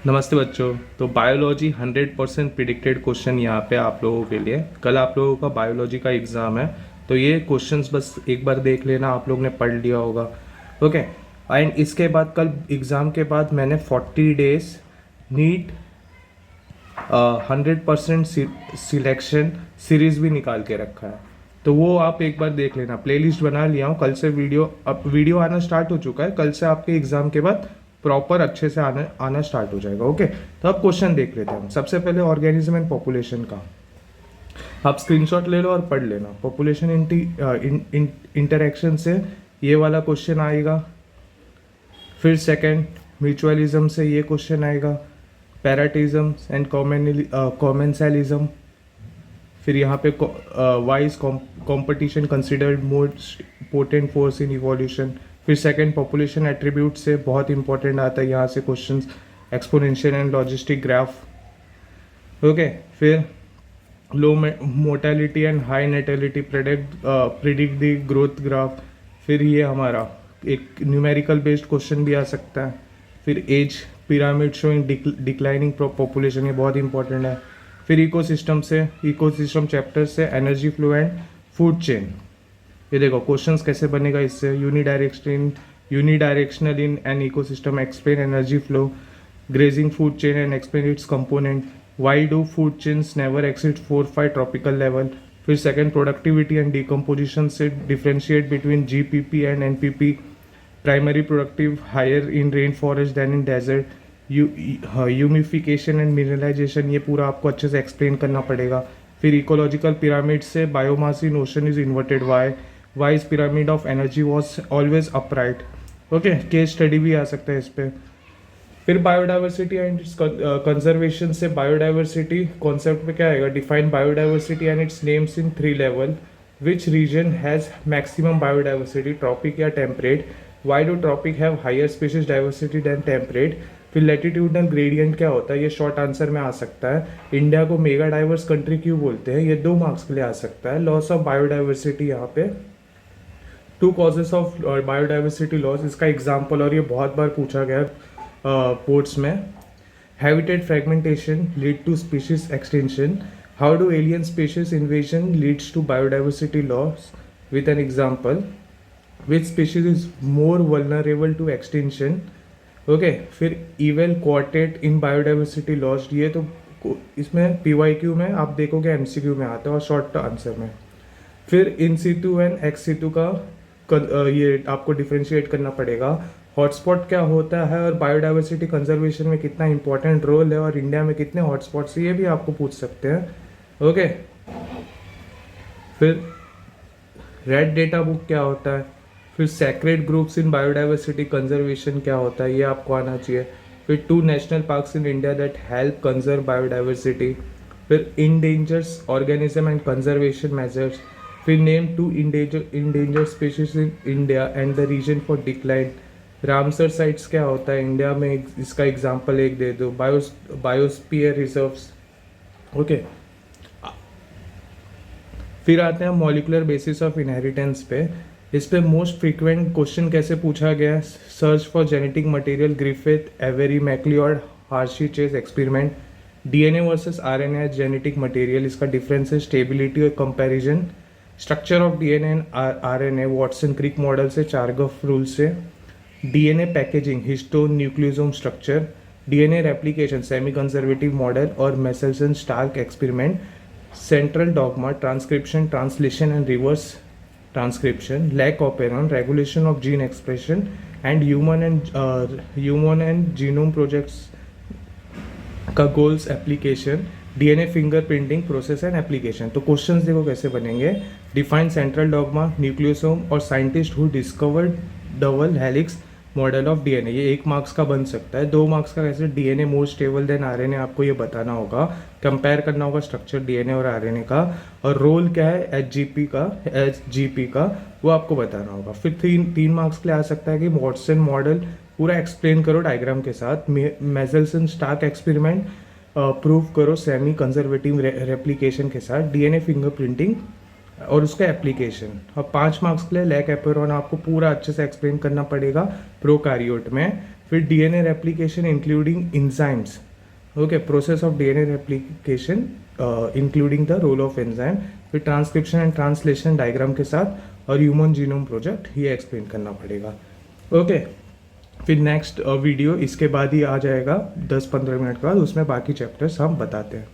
नमस्ते बच्चों। तो बायोलॉजी 100% प्रिडिक्टेड क्वेश्चन यहाँ पे आप लोगों के लिए। कल आप लोगों का बायोलॉजी का एग्ज़ाम है, तो ये क्वेश्चंस बस एक बार देख लेना, आप लोग ने पढ़ लिया होगा। ओके। एंड इसके बाद कल एग्ज़ाम के बाद मैंने 40 डेज नीट 100% सिलेक्शन सीरीज़ भी निकाल के रखा है, तो वो आप एक बार देख लेना। प्लेलिस्ट बना लिया हूँ, कल से वीडियो आना स्टार्ट हो चुका है। कल से आपके एग्ज़ाम के बाद प्रॉपर अच्छे से आना स्टार्ट हो जाएगा। ओके, तो अब क्वेश्चन देख लेते हैं हम। सबसे पहले ऑर्गेनिज्म एंड पॉपुलेशन का आप स्क्रीनशॉट ले लो और पढ़ लेना। पॉपुलेशन इंटरेक्शन से ये वाला क्वेश्चन आएगा। फिर सेकंड म्यूचुअलिज्म से ये क्वेश्चन आएगा। Parasitism and commensalism. फिर यहाँ पे why is competition considered most potent force in evolution. फिर सेकंड पॉपुलेशन एट्रीब्यूट से बहुत इंपॉर्टेंट आता है यहाँ से questions, exponential and logistic graph. Okay. फिर low mortality and high natality predict the growth graph. फिर ये हमारा एक न्यूमेरिकल बेस्ड क्वेश्चन भी आ सकता है। फिर age pyramid showing declining population, ये बहुत इंपॉर्टेंट है। फिर इकोसिस्टम चैप्टर से energy flow and food chain. ये देखो क्वेश्चंस कैसे बनेगा इससे। Unidirectional in an ecosystem, explain energy flow, grazing food chain and explain its component, why do food chains never exceed 4-5 tropical level. फिर second productivity and decomposition से differentiate between GPP and NPP, primary productive higher in rain forest than in desert, humification and mineralization, ये पूरा आपको अच्छे से explain करना पड़ेगा। फिर इकोलॉजिकल पिरामिड से biomass in ocean is inverted, why is pyramid of energy was always upright. Okay, case study भी आ सकता है इस पर। फिर बायोडाइवर्सिटी एंड इट्स कंजर्वेशन से बायोडाइवर्सिटी कॉन्सेप्ट पे क्या आएगा। Define biodiversity and its names in 3 level. Which region has maximum biodiversity, tropic या temperate. Why do tropic have higher species diversity than temperate. फिर लेटीट्यूडनल ग्रेडियंट क्या होता है, ये शॉर्ट आंसर में आ सकता है। इंडिया को मेगा डाइवर्स कंट्री क्यों बोलते हैं, ये 2 मार्क्स के लिए आ सकता है। लॉस ऑफ बायोडाइवर्सिटी, यहाँ पे 2 कॉजेस ऑफ बायोडाइवर्सिटी लॉस, इसका एग्जाम्पल, और ये बहुत बार पूछा गया पोर्ट्स में। Habitat fragmentation lead to species extinction. How do alien species invasion leads to biodiversity loss, with an example. Which species is more vulnerable to extinction. Okay. फिर evil quartet in biodiversity loss, ये तो इसमें PYQ में आप देखोगे, MCQ में आता है और शॉर्ट आंसर में। फिर in situ and ex situ का ये आपको डिफ्रेंशिएट करना पड़ेगा। हॉटस्पॉट क्या होता है और बायोडाइवर्सिटी कंजर्वेशन में कितना इंपॉर्टेंट रोल है, और इंडिया में कितने हॉटस्पॉट्स है, ये भी आपको पूछ सकते हैं। ओके। फिर रेड डेटा बुक क्या होता है। फिर sacred groups in biodiversity conservation क्या होता है, ये आपको आना चाहिए। फिर 2 national parks in India that help conserve biodiversity. फिर endangers organism and conservation measures. फिर name 2 endanger species in India and the reason for decline. Ramsar sites क्या होता है इंडिया में, इसका एग्जाम्पल एक दे दो। Biosphere reserves. ओके। फिर आते हैं मॉलिकुलर बेसिस ऑफ इनहेरिटेंस पे। इस पे मोस्ट फ्रीक्वेंट क्वेश्चन कैसे पूछा गया है। Search for genetic material, Griffith, Avery, MacLeod, Hershey Chase experiment. DNA versus RNA as genetic material, इसका डिफरेंस है स्टेबिलिटी और comparison. Structure of DNA and RNA, Watson Crick model से, चारगफ रूल से। DNA packaging, histone nucleosome structure. DNA replication, semi conservative model और Meselson Stahl experiment. Central dogma, transcription, translation and reverse transcription, lac operon, regulation of gene expression, and human and genome projects का goals application, DNA fingerprinting process and application। तो questions देखो कैसे बनेंगे। Define central dogma, nucleosome और scientist who discovered double helix model of DNA, ये 1 marks का बन सकता है। 2 मार्क्स का कैसे, DNA more stable then RNA, आपको ये बताना होगा, कंपेयर करना होगा स्ट्रक्चर डीएनए और आरएनए का, और रोल क्या है एचजीपी का वो आपको बताना होगा। फिर 3 मार्क्स के लिए आ सकता है कि वॉटसन मॉडल पूरा एक्सप्लेन करो डायग्राम के साथ। मेसेल्सन स्टार्क एक्सपेरिमेंट प्रूव करो सेमी कंजर्वेटिव रेप्लिकेशन के साथ। डीएनए फिंगरप्रिंटिंग और उसका एप्लीकेशन। अब 5 मार्क्स के लिए लैक एपेरॉन आपको पूरा अच्छे से एक्सप्लेन करना पड़ेगा प्रोकैरियोट में। फिर DNA replication including enzymes, okay, process of DNA replication including the role of enzyme, फिर ट्रांसक्रिप्शन एंड ट्रांसलेशन डायग्राम के साथ, और ह्यूमन जीनोम प्रोजेक्ट ये एक्सप्लेन करना पड़ेगा। ओके, फिर नेक्स्ट वीडियो इसके बाद ही आ जाएगा 10-15 मिनट के बाद, उसमें बाकी चैप्टर्स हम बताते हैं।